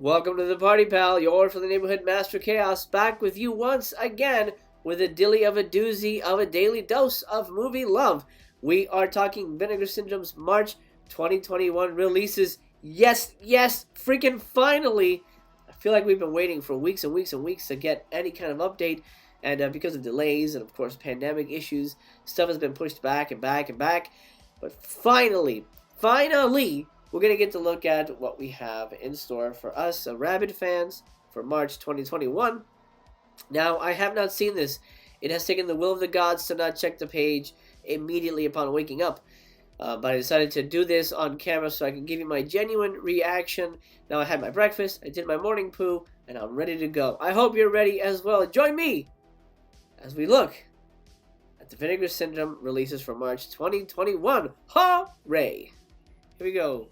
Welcome to the party, pal. You're for the neighborhood Master Chaos, back with you once again with a dilly of a doozy of a daily dose of movie love. We are talking Vinegar Syndrome's March 2021 releases. Yes, freaking finally. I feel like we've been waiting for weeks and weeks and weeks to get any kind of update, and because of delays and, of course, pandemic issues, stuff has been pushed back and back and back. But finally, we're going to get to look at what we have in store for us, rabid fans, for March 2021. Now, I have not seen this. It has taken the will of the gods to not check the page immediately upon waking up. But I decided to do this on camera so I can give you my genuine reaction. Now, I had my breakfast, I did my morning poo, and I'm ready to go. I hope you're ready as well. Join me as we look at the Vinegar Syndrome releases for March 2021. Hooray! Here we go.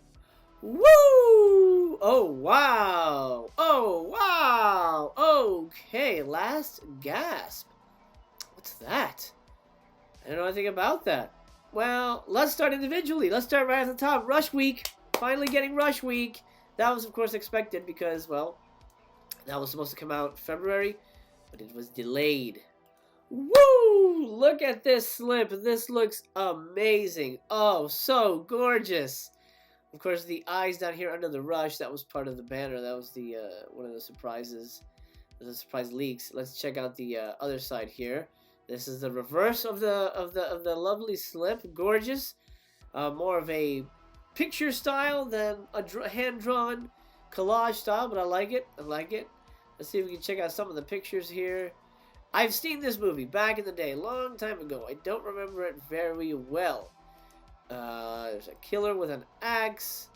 Woo! Oh, wow. Okay, last gasp. What's that? I don't know anything about that. Well, let's start individually. Let's start right at the top. Rush Week. Finally getting Rush Week. That was, of course, expected because, well, that was supposed to come out in February, but it was delayed. Woo! Look at this slip. This looks amazing. Oh, so gorgeous. Of course, the eyes down here under the rush, that was part of the banner. That was the one of the surprises, the surprise leaks. Let's check out the other side here. This is the reverse of the lovely slip. Gorgeous. More of a picture style than a hand-drawn collage style, but I like it. Let's see if we can check out some of the pictures here. I've seen this movie back in the day, a long time ago. I don't remember it very well. There's a killer with an axe.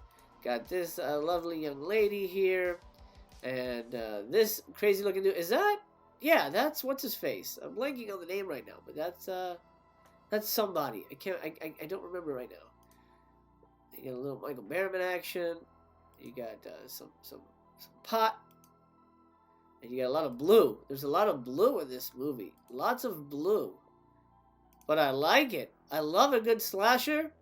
Got this lovely young lady here. And this crazy looking dude. Is that? Yeah, that's what's his face. I'm blanking on the name right now, but that's somebody. I don't remember right now. You got a little Michael Berryman action. You got some pot. And you got a lot of blue. There's a lot of blue in this movie. Lots of blue. But I like it. I love a good slasher.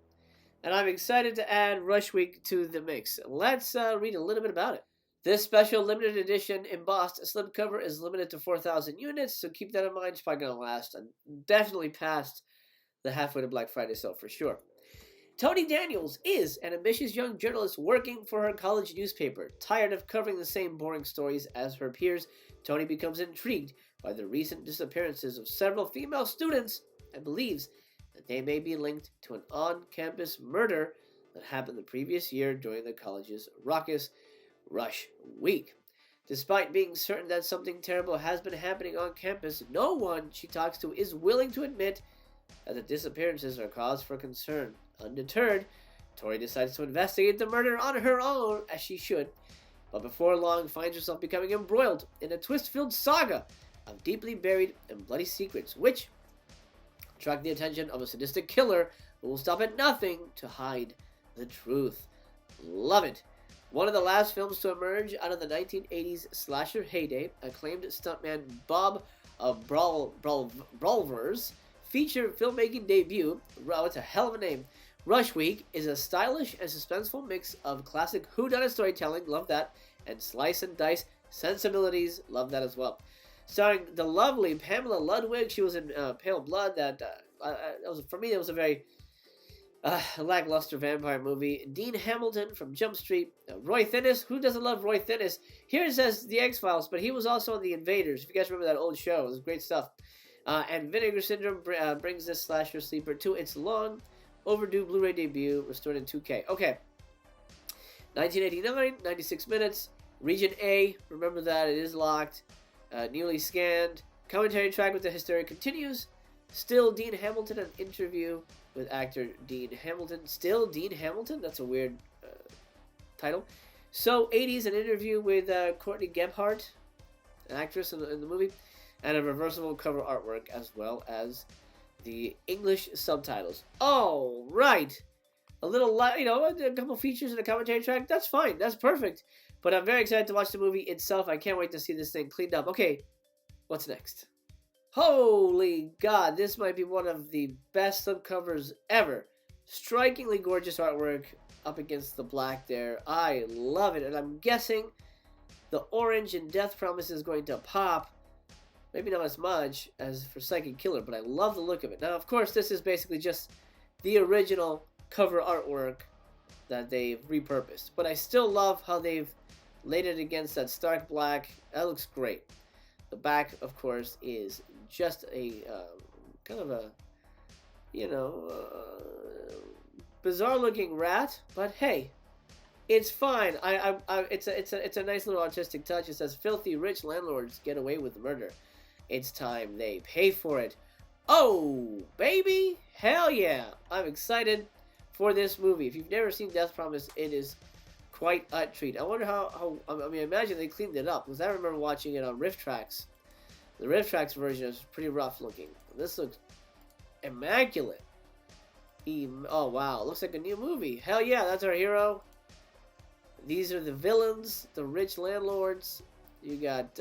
And I'm excited to add Rush Week to the mix. Let's read a little bit about it. This special limited edition embossed slipcover is limited to 4,000 units, so keep that in mind. It's probably going to last definitely past the halfway to Black Friday sale for sure. Toni Daniels is an ambitious young journalist working for her college newspaper. Tired of covering the same boring stories as her peers, Toni becomes intrigued by the recent disappearances of several female students and believes that they may be linked to an on-campus murder that happened the previous year during the college's raucous Rush Week. Despite being certain that something terrible has been happening on campus, no one she talks to is willing to admit that the disappearances are cause for concern. Undeterred, Tori decides to investigate the murder on her own, as she should, but before long finds herself becoming embroiled in a twist-filled saga of deeply buried and bloody secrets, which attract the attention of a sadistic killer who will stop at nothing to hide the truth. Love it. One of the last films to emerge out of the 1980s slasher heyday, acclaimed stuntman Bob Brawlver's feature filmmaking debut, wow, it's a hell of a name, Rush Week, is a stylish and suspenseful mix of classic whodunit storytelling, love that, and slice and dice sensibilities, love that as well. Starring the lovely Pamela Ludwig. She was in Pale Blood. For me, it was a very lackluster vampire movie. Dean Hamilton from Jump Street. Roy Thinnis. Who doesn't love Roy Thinnis? Here it says The X-Files, but he was also on The Invaders. If you guys remember that old show, it was great stuff. And Vinegar Syndrome brings this slasher sleeper to its long overdue Blu-ray debut, restored in 2K. Okay. 1989, 96 minutes. Region A. Remember that. It is locked. Newly scanned. Commentary track with the hysteria continues. Still Dean Hamilton, an interview with actor Dean Hamilton. Still Dean Hamilton? That's a weird title. So, 80s, an interview with Courtney Gebhardt, an actress in the movie. And a reversible cover artwork, as well as the English subtitles. All right. A little, a couple features in the commentary track. That's fine. That's perfect. But I'm very excited to watch the movie itself. I can't wait to see this thing cleaned up. Okay, what's next? Holy God, this might be one of the best slipcovers ever. Strikingly gorgeous artwork up against the black there. I love it. And I'm guessing The orange in Death Promise is going to pop. Maybe not as much as for Psychic Killer, but I love the look of it. Now, of course, this is basically just the original cover artwork that they've repurposed. But I still love how they've laid it against that stark black. That looks great. The back, of course, is just a kind of a, bizarre-looking rat. But hey, it's fine. It's a nice little artistic touch. It says, "Filthy rich landlords get away with murder. It's time they pay for it." Oh, baby! Hell yeah! I'm excited for this movie. If you've never seen Death Promise, it is quite a treat. I wonder how I mean, imagine they cleaned it up, because I remember watching it on Riff Tracks. The Riff Tracks version is pretty rough looking. This looks immaculate. Oh, wow. Looks like a new movie. Hell yeah, that's our hero. These are the villains, the rich landlords. You got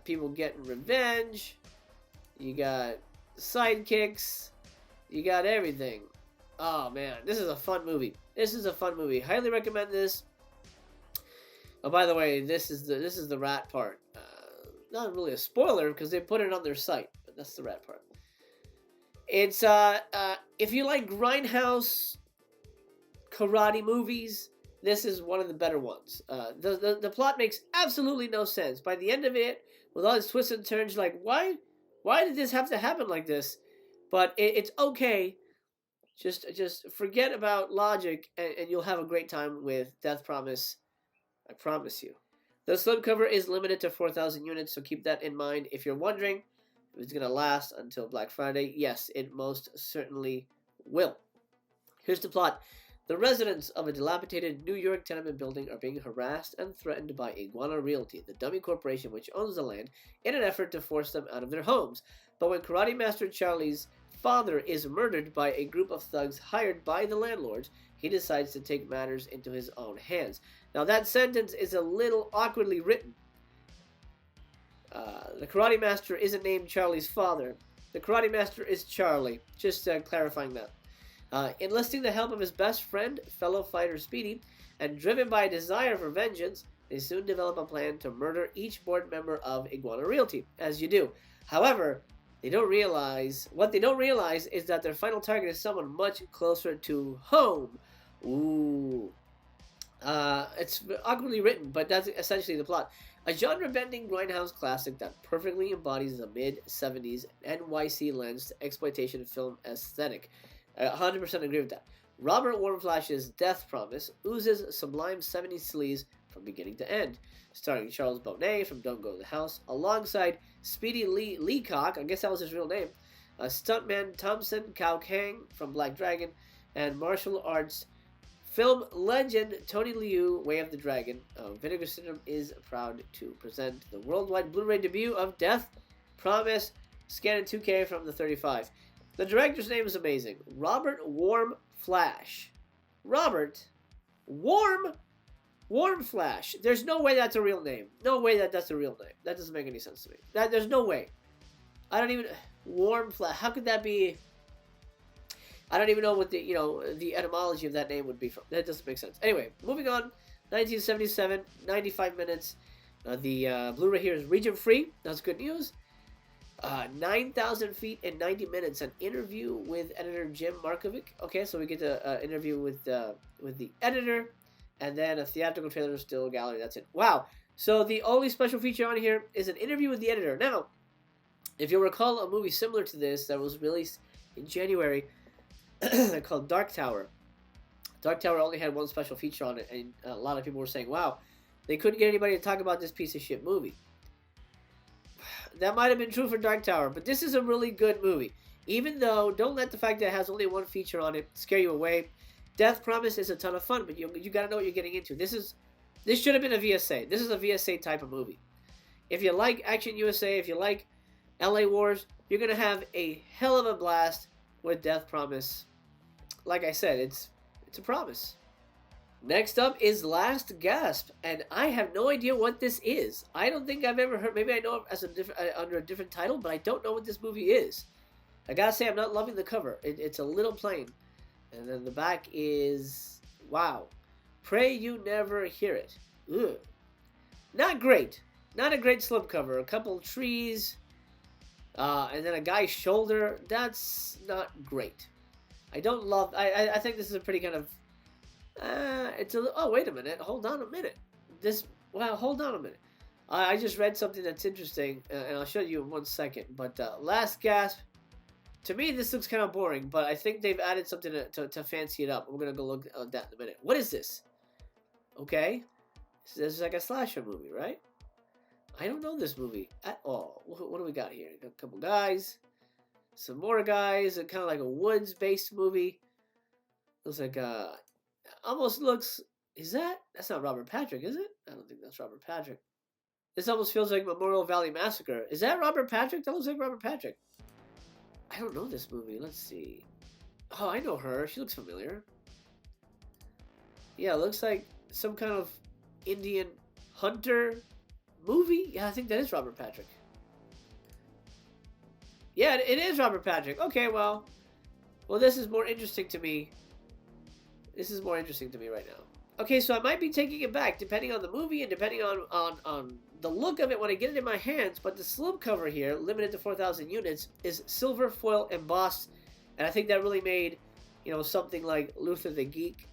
people getting revenge. You got sidekicks. You got everything. Oh man, this is a fun movie. This is a fun movie. Highly recommend this. Oh, by the way, this is the rat part. Not really a spoiler because they put it on their site, but that's the rat part. It's if you like grindhouse karate movies, this is one of the better ones. The plot makes absolutely no sense. By the end of it, with all its twists and turns, you're like, why did this have to happen like this? But it's okay. Just forget about logic, and you'll have a great time with Death Promise. I promise you. The slipcover is limited to 4,000 units, so keep that in mind. If you're wondering if it's going to last until Black Friday, yes, it most certainly will. Here's the plot. The residents of a dilapidated New York tenement building are being harassed and threatened by Iguana Realty, the dummy corporation which owns the land, in an effort to force them out of their homes. But when Karate Master Charlie's father is murdered by a group of thugs hired by the landlords, he decides to take matters into his own hands. Now that sentence is a little awkwardly written. The Karate Master isn't named Charlie's father. The Karate Master is Charlie. Just clarifying that. Enlisting the help of his best friend, fellow fighter Speedy, and driven by a desire for vengeance, they soon develop a plan to murder each board member of Iguana Realty, as you do. However, what they don't realize is that their final target is someone much closer to home. Ooh. It's awkwardly written, but that's essentially the plot. A genre-bending grindhouse classic that perfectly embodies the mid-70s NYC lensed exploitation film aesthetic. I 100% agree with that. Robert Warmflash's Death Promise oozes sublime 70s sleaze from beginning to end. Starring Charles Bonnet from Don't Go to the House, alongside Speedy Leacock, I guess that was his real name, stuntman Thompson Cao Kang from Black Dragon, and martial arts film legend Tony Liu, Way of the Dragon. Vinegar Syndrome is proud to present the worldwide Blu-ray debut of Death Promise, scanned in 2K from the 35. The director's name is amazing. Robert Warmflash. Robert Warmflash. There's no way that's a real name. No way that's a real name. That doesn't make any sense to me. There's no way. I don't even... Warmflash. How could that be... I don't even know what the etymology of that name would be from. That doesn't make sense. Anyway, moving on. 1977, 95 minutes. The Blu-ray here is region free. That's good news. 9,000 feet in 90 minutes. An interview with editor Jim Markovic. Okay, so we get an interview with the editor, and then a theatrical trailer, still gallery. That's it. Wow. So the only special feature on here is an interview with the editor. Now, if you'll recall a movie similar to this that was released in January called Dark Tower. Dark Tower only had one special feature on it, and a lot of people were saying, wow, they couldn't get anybody to talk about this piece of shit movie. That might have been true for Dark Tower, but this is a really good movie. Even though, don't let the fact that it has only one feature on it scare you away. Death Promise is a ton of fun, but you gotta know what you're getting into. This should have been a VSA. This is a VSA type of movie. If you like Action USA, if you like LA Wars, you're gonna have a hell of a blast with Death Promise. Like I said, it's a promise. Next up is Last Gasp, and I have no idea what this is. I don't think I've ever heard. Maybe I know it as under a different title, but I don't know what this movie is. I gotta say, I'm not loving the cover. It's a little plain, and then the back is wow. Pray you never hear it. Ugh. Not great. Not a great slipcover. A couple trees, and then a guy's shoulder. That's not great. I don't love. I think this is a pretty kind of. It's a. Oh, wait a minute. Hold on a minute. This. Well, hold on a minute. I just read something that's interesting, and I'll show you in 1 second. But Last Gasp. To me, this looks kind of boring, but I think they've added something to fancy it up. We're gonna go look at that in a minute. What is this? Okay, this is like a slasher movie, right? I don't know this movie at all. What do we got here? A couple guys, some more guys, and kind of like a woods-based movie. Looks like almost looks. Is that? That's not Robert Patrick, is it? I don't think that's Robert Patrick. This almost feels like Memorial Valley Massacre. Is that Robert Patrick? That looks like Robert Patrick. I don't know this movie. Let's see. Oh, I know her. She looks familiar. Yeah, it looks like some kind of Indian hunter movie. Yeah, I think that is Robert Patrick. Yeah, it is Robert Patrick. Okay, well, this is more interesting to me. This is more interesting to me right now. Okay, so I might be taking it back depending on the movie and depending on the look of it when I get it in my hands. But the slipcover here, limited to 4,000 units, is silver foil embossed. And I think that really made, something like Luther the Geek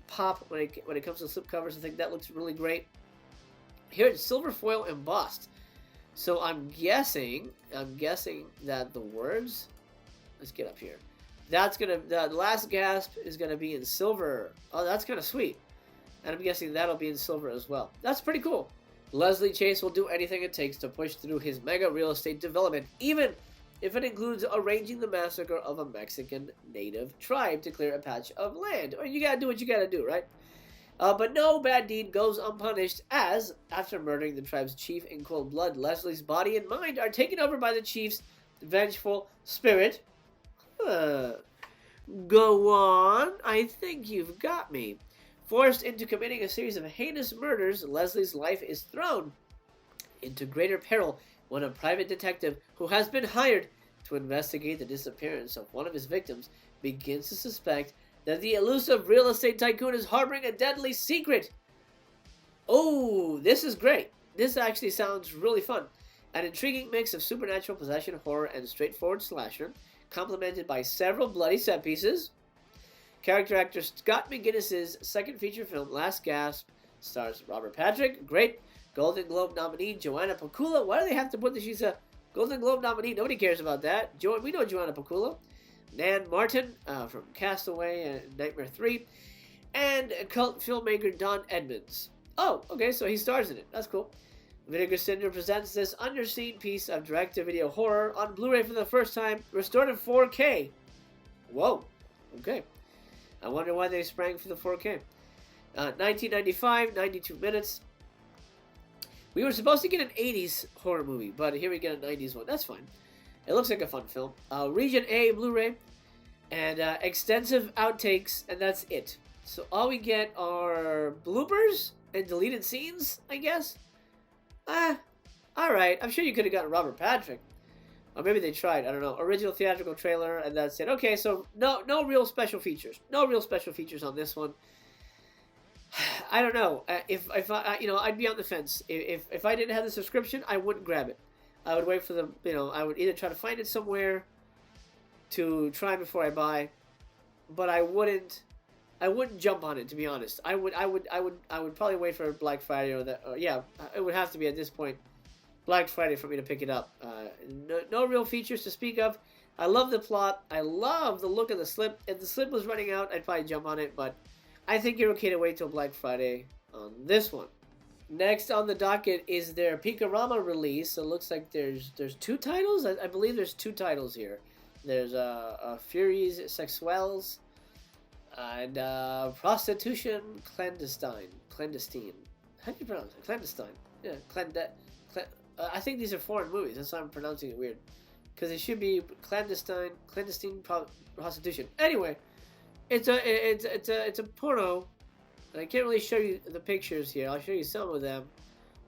pop when it comes to slipcovers. I think that looks really great. Here it's silver foil embossed. So I'm guessing that the words, let's get up here. The Last Gasp is gonna be in silver. Oh, that's kind of sweet. And I'm guessing that'll be in silver as well. That's pretty cool. Leslie Chase will do anything it takes to push through his mega real estate development, even if it includes arranging the massacre of a Mexican native tribe to clear a patch of land. Or you gotta do what you gotta do, right? But no bad deed goes unpunished, as, after murdering the tribe's chief in cold blood, Leslie's body and mind are taken over by the chief's vengeful spirit. Go on. I think you've got me. Forced into committing a series of heinous murders, Leslie's life is thrown into greater peril when a private detective who has been hired to investigate the disappearance of one of his victims begins to suspect that the elusive real estate tycoon is harboring a deadly secret. Oh, this is great. This actually sounds really fun. An intriguing mix of supernatural possession, horror, and straightforward slasher, complemented by several bloody set pieces. Character actor Scott McGinnis's second feature film, Last Gasp, stars Robert Patrick, great Golden Globe nominee Joanna Pacula. Why do they have to put that she's a Golden Globe nominee? Nobody cares about that. We know Joanna Pacula. Nan Martin from Castaway and Nightmare 3. And cult filmmaker Don Edmonds. Oh, okay, so he stars in it. That's cool. Vinegar Syndrome presents this underseen piece of direct-to-video horror on Blu-ray for the first time, restored in 4K. Whoa, okay. I wonder why they sprang for the 4K. 1995, 92 minutes. We were supposed to get an 80s horror movie, but here we get a 90s one. That's fine. It looks like a fun film. Region A Blu-ray, and extensive outtakes, and that's it. So all we get are bloopers and deleted scenes, I guess. Alright. I'm sure you could have gotten Robert Patrick. Or maybe they tried. I don't know. Original theatrical trailer, and that's it. Okay, so no real special features. No real special features on this one. I don't know. If I, I'd be on the fence. If I didn't have the subscription, I wouldn't grab it. I would wait for the, I would either try to find it somewhere to try before I buy, but I wouldn't jump on it, to be honest. I would probably wait for Black Friday or that. Yeah, it would have to be at this point Black Friday for me to pick it up. No real features to speak of. I love the plot. I love the look of the slip. If the slip was running out, I'd probably jump on it, but I think you're okay to wait till Black Friday on this one. Next on the docket is their Picorama release. So it looks like there's two titles. I believe there's two titles here. There's Furies Sexuelles and Prostitution Clandestine. How do you pronounce it? Clandestine. Yeah, I think these are foreign movies. That's why I'm pronouncing it weird. Because it should be clandestine prostitution. Anyway, it's a porno. And I can't really show you the pictures here. I'll show you some of them.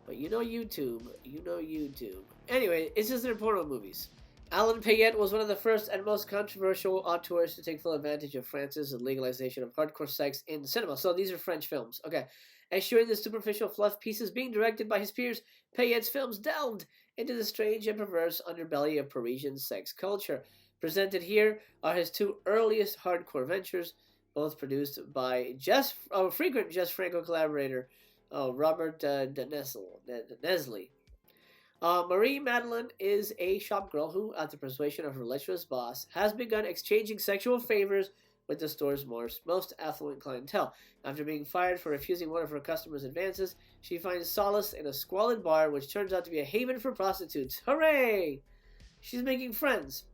But you know YouTube. Anyway, it's just their porno movies. Alan Payette was one of the first and most controversial auteurs to take full advantage of France's legalization of hardcore sex in cinema. So these are French films. Okay. ensuring the superficial fluff pieces being directed by his peers, Payet's films delved into the strange and perverse underbelly of Parisian sex culture. Presented here are his two earliest hardcore ventures, both produced by frequent Jess Franco collaborator Robert Nestle. Marie Madeline is a shop girl who, at the persuasion of her lecherous boss, has begun exchanging sexual favors with the store's most affluent clientele. After being fired for refusing one of her customers' advances, she finds solace in a squalid bar which turns out to be a haven for prostitutes. Hooray! She's making friends,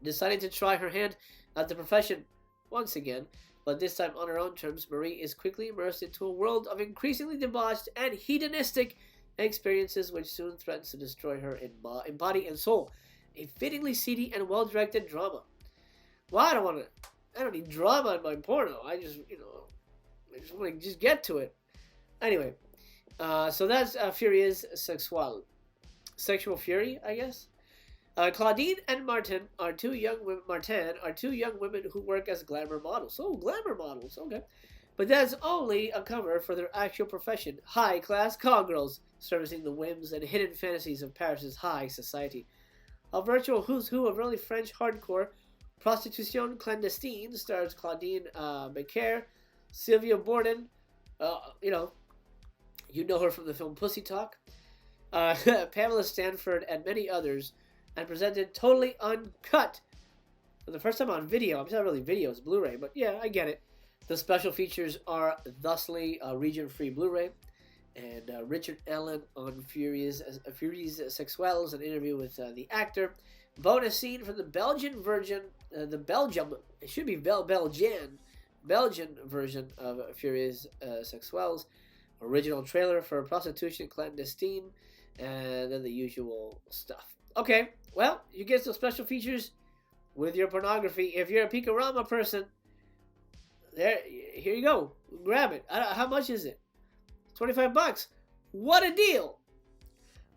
deciding to try her hand at the profession once again, but this time on her own terms. Marie is quickly immersed into a world of increasingly debauched and hedonistic experiences which soon threatens to destroy her in body and soul. A fittingly seedy and well-directed drama. Well, I don't need drama in my porno. I just want to just get to it. Anyway, so that's Furie's Sexual Fury, I guess. Claudine and Martin are two young women who work as glamour models. Oh, glamour models, okay. But that's only a cover for their actual profession, high-class call girls, servicing the whims and hidden fantasies of Paris's high society. A virtual who's who of early French hardcore prostitution clandestine stars Claudine Becker, Sylvia Borden, you know her from the film Pussy Talk, Pamela Stanford, and many others, and presented totally uncut for the first time on video. It's not really video, it's Blu-ray, but yeah, I get it. The special features are thusly region-free Blu-ray, and Richard Allen on Furie's Sexuels, an interview with the actor. Bonus scene from the Belgian version of Furie's Sexuels. Original trailer for Prostitution Clandestine, and then the usual stuff. Okay, well, you get some special features with your pornography. If you're a Picorama person, here you go. Grab it. How much is it? $25. What a deal!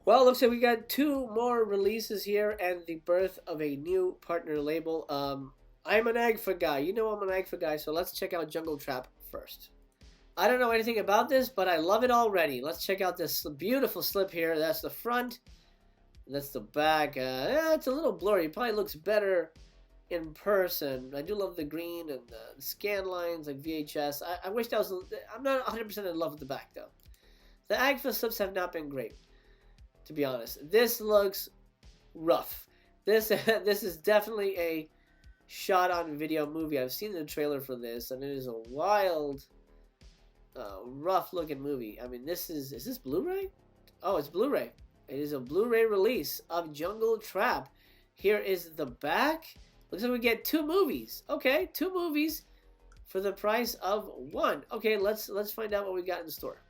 Well, looks like we got two more releases here and the birth of a new partner label. I'm an Agfa guy. You know I'm an Agfa guy, so let's check out Jungle Trap first. I don't know anything about this, but I love it already. Let's check out this beautiful slip here. That's the front. That's the back. It's a little blurry. It probably looks better in person. I do love the green and the scan lines like VHS. I wish that was... I'm not 100% in love with the back, though. The Agfa slips have not been great, to be honest. This looks rough. This is definitely a shot-on-video movie. I've seen the trailer for this, and it is a wild, rough-looking movie. I mean, is this Blu-ray? Oh, it's Blu-ray. It is a Blu-ray release of Jungle Trap. Here is the back. Looks like we get two movies. Okay, two movies for the price of one. Okay, let's find out what we got in store.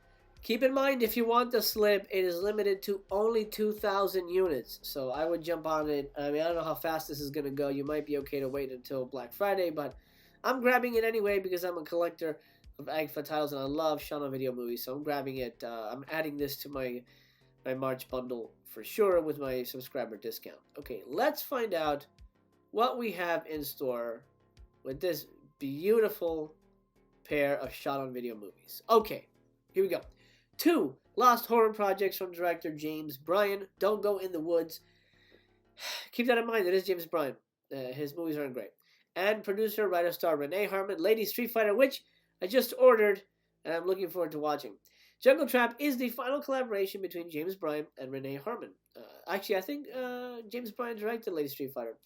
Keep in mind, if you want the slip, it is limited to only 2,000 units. So I would jump on it. I mean, I don't know how fast this is going to go. You might be okay to wait until Black Friday, but I'm grabbing it anyway because I'm a collector of Agfa titles and I love shot-on-video movies. So I'm grabbing it. I'm adding this to my March bundle for sure with my subscriber discount. Okay, let's find out what we have in store with this beautiful pair of shot-on-video movies. Okay, here we go. 2 lost horror projects from director James Bryan. Don't Go in the Woods. Keep that in mind. It is James Bryan. His movies aren't great. And producer, writer, star Renee Harmon, Lady Street Fighter, which I just ordered and I'm looking forward to watching. Jungle Trap is the final collaboration between James Bryan and Renee Harmon. Actually, I think James Bryan directed Lady Street Fighter.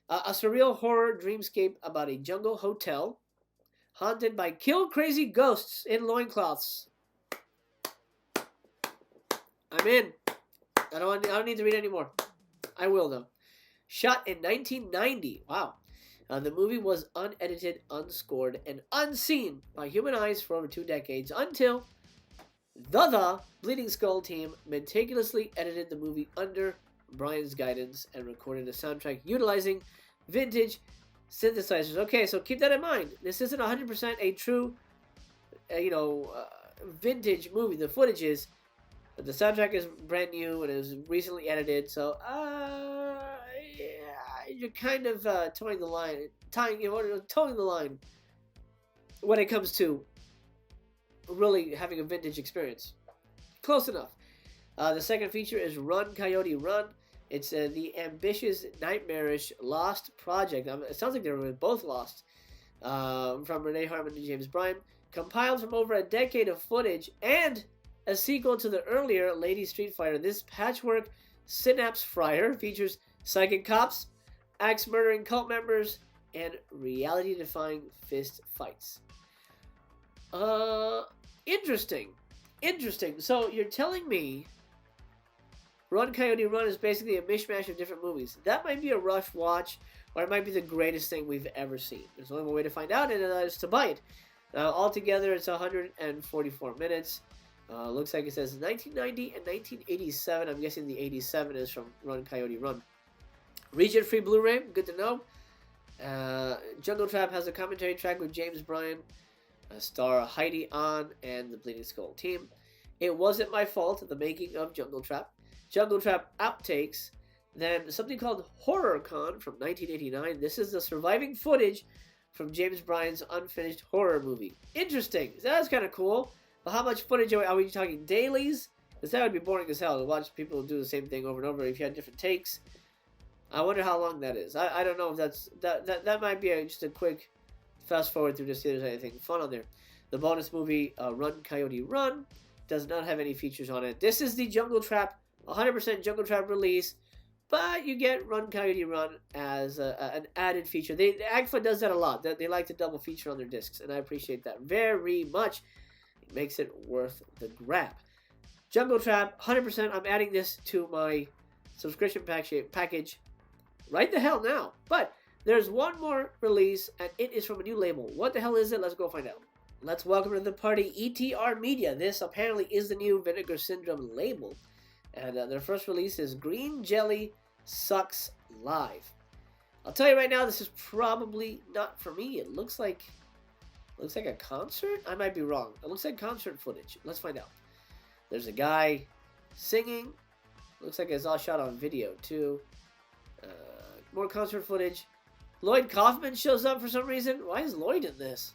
A surreal horror dreamscape about a jungle hotel haunted by kill-crazy ghosts in loincloths. I'm in. I don't need to read anymore. I will, though. Shot in 1990. Wow. The movie was unedited, unscored, and unseen by human eyes for over 2 decades until the Bleeding Skull team meticulously edited the movie under Bryan's guidance and recorded a soundtrack utilizing vintage synthesizers. Okay, so keep that in mind. This isn't 100% a true, vintage movie. The footage is, but the soundtrack is brand new and it was recently edited. So, you're kind of towing the line when it comes to really having a vintage experience. Close enough. The second feature is Run Coyote Run. It's the ambitious, nightmarish, lost project. It sounds like they were both lost. From Renee Harmon and James Bryan. Compiled from over a decade of footage and a sequel to the earlier Lady Street Fighter. This patchwork synapse fryer features psychic cops, axe-murdering cult members, and reality-defying fist fights. Interesting. So you're telling me Run Coyote Run is basically a mishmash of different movies. That might be a rush watch, or it might be the greatest thing we've ever seen. There's only one way to find out, and that is to buy it. Altogether, it's 144 minutes. Looks like it says 1990 and 1987. I'm guessing the 87 is from Run Coyote Run. Region-free Blu-ray, good to know. Jungle Trap has a commentary track with James Bryan, star Heidi On, and the Bleeding Skull team. It Wasn't My Fault, the making of Jungle Trap. Jungle Trap outtakes. Then something called HorrorCon from 1989. This is the surviving footage from James Bryan's unfinished horror movie. Interesting. That's kind of cool. But how much footage are we talking? Dailies? Because that would be boring as hell to watch people do the same thing over and over if you had different takes. I wonder how long that is. I don't know if that might be just a quick fast forward through to see if there's anything fun on there. The bonus movie Run Coyote Run does not have any features on it. This is the Jungle Trap, 100% Jungle Trap release. But you get Run Coyote Run as an added feature. Agfa does that a lot. They like to double feature on their discs, and I appreciate that very much. It makes it worth the grab. Jungle Trap, 100%. I'm adding this to my subscription package right the hell now. But there's one more release, and it is from a new label. What the hell is it? Let's go find out. Let's welcome to the party ETR Media. This apparently is the new Vinegar Syndrome label. And their first release is Green Jelly Sucks Live. I'll tell you right now, this is probably not for me. It looks like a concert. I might be wrong. It looks like concert footage. Let's find out. There's a guy singing. Looks like it's all shot on video too. More concert footage. Lloyd Kaufman shows up for some reason. Why is Lloyd in this?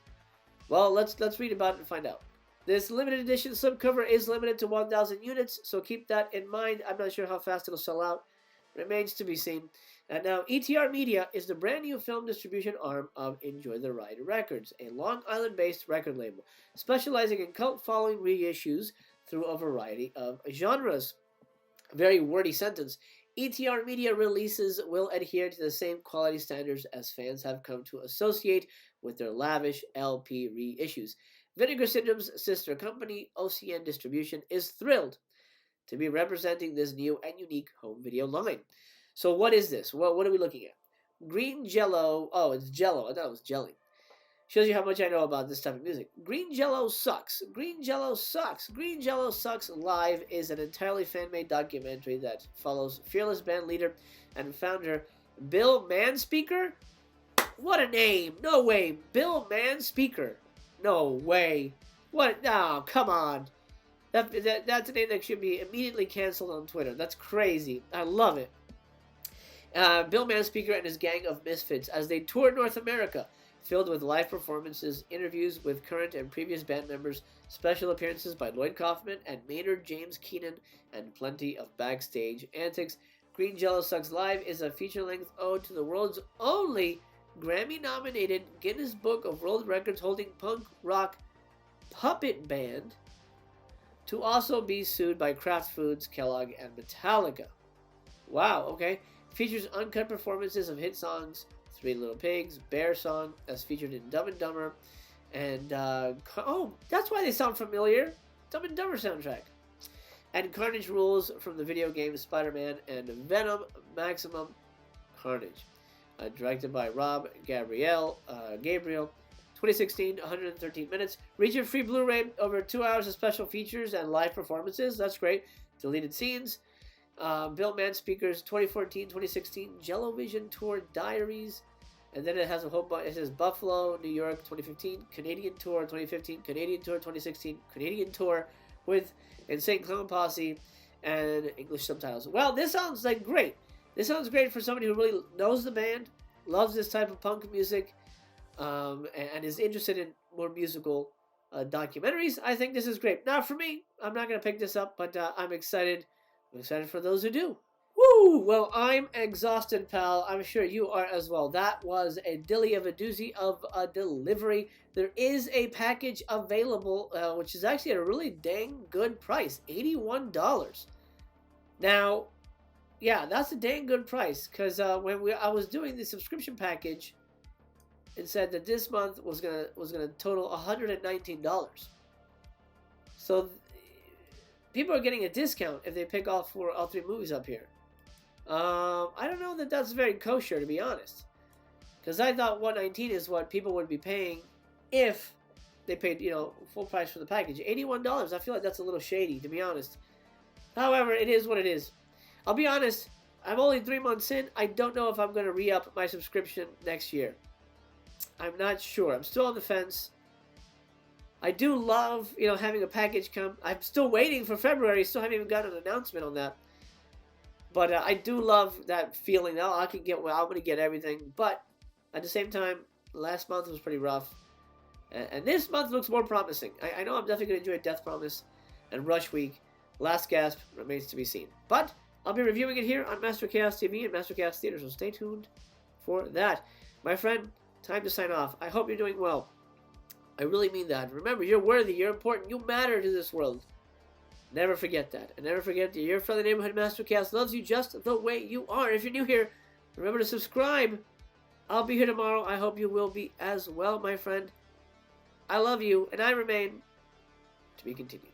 Well, let's read about it and find out. This limited edition slipcover is limited to 1,000 units, so keep that in mind. I'm not sure how fast it'll sell out. Remains to be seen. And now, ETR Media is the brand new film distribution arm of Enjoy the Ride Records, a Long Island-based record label specializing in cult-following reissues through a variety of genres. Very wordy sentence. ETR Media releases will adhere to the same quality standards as fans have come to associate with their lavish LP reissues. Vinegar Syndrome's sister company, OCN Distribution, is thrilled to be representing this new and unique home video line. So what is this? What are we looking at? Green Jello. Oh, it's Jello. I thought it was jelly. Shows you how much I know about this type of music. Green Jello Sucks. Green Jello Sucks. Green Jello Sucks Live is an entirely fan-made documentary that follows fearless band leader and founder Bill Manspeaker. What a name. No way. Bill Manspeaker. No way. What? No, come on. That's a name that should be immediately canceled on Twitter. That's crazy. I love it. Bill Manspeaker and his gang of misfits as they tour North America, filled with live performances, interviews with current and previous band members, special appearances by Lloyd Kaufman and Maynard James Keenan, and plenty of backstage antics. Green Jello Sucks Live is a feature-length ode to the world's only Grammy-nominated Guinness Book of World Records holding punk rock puppet band to also be sued by Kraft Foods, Kellogg, and Metallica. Wow, okay. Features uncut performances of hit songs Three Little Pigs, Bear Song, as featured in Dumb and Dumber, and oh, that's why they sound familiar. Dumb and Dumber soundtrack. And Carnage Rules from the video game Spider-Man and Venom Maximum Carnage. Directed by Rob Gabriel. 2016, 113 minutes. Region-free Blu-ray, over 2 hours of special features and live performances. That's great. Deleted scenes. Bill Manspeaker's 2014-2016 Jello-Vision Tour Diaries. And then it has a whole bunch. It says Buffalo, New York, 2015. Canadian Tour, 2015. Canadian Tour, 2016. Canadian Tour with Insane Clown Posse and English subtitles. Well, this sounds like great. This sounds great for somebody who really knows the band, loves this type of punk music, and is interested in more musical documentaries, I think this is great. Now, for me, I'm not going to pick this up, but I'm excited. I'm excited for those who do. Woo! Well, I'm exhausted, pal. I'm sure you are as well. That was a dilly of a doozy of a delivery. There is a package available, which is actually at a really dang good price, $81. Now, yeah, that's a dang good price, because when I was doing the subscription package, it said that this month was gonna total $119. So people are getting a discount if they pick all 3 movies up here. I don't know that that's very kosher, to be honest, because I thought $119 is what people would be paying if they paid, full price for the package. $81. I feel like that's a little shady, to be honest. However, it is what it is. I'll be honest. I'm only 3 months in. I don't know if I'm going to re-up my subscription next year. I'm not sure. I'm still on the fence. I do love, having a package come. I'm still waiting for February. Still haven't even got an announcement on that. But I do love that feeling. Now I'm going to get everything. But at the same time, last month was pretty rough. And this month looks more promising. I know I'm definitely going to enjoy Death Promise and Rush Week. Last Gasp remains to be seen. But I'll be reviewing it here on Master Chaos TV and Master Chaos Theater, so stay tuned for that. My friend, time to sign off. I hope you're doing well. I really mean that. Remember, you're worthy, you're important, you matter to this world. Never forget that. And never forget that your friendly neighborhood Master Chaos loves you just the way you are. If you're new here, remember to subscribe. I'll be here tomorrow. I hope you will be as well, my friend. I love you, and I remain to be continued.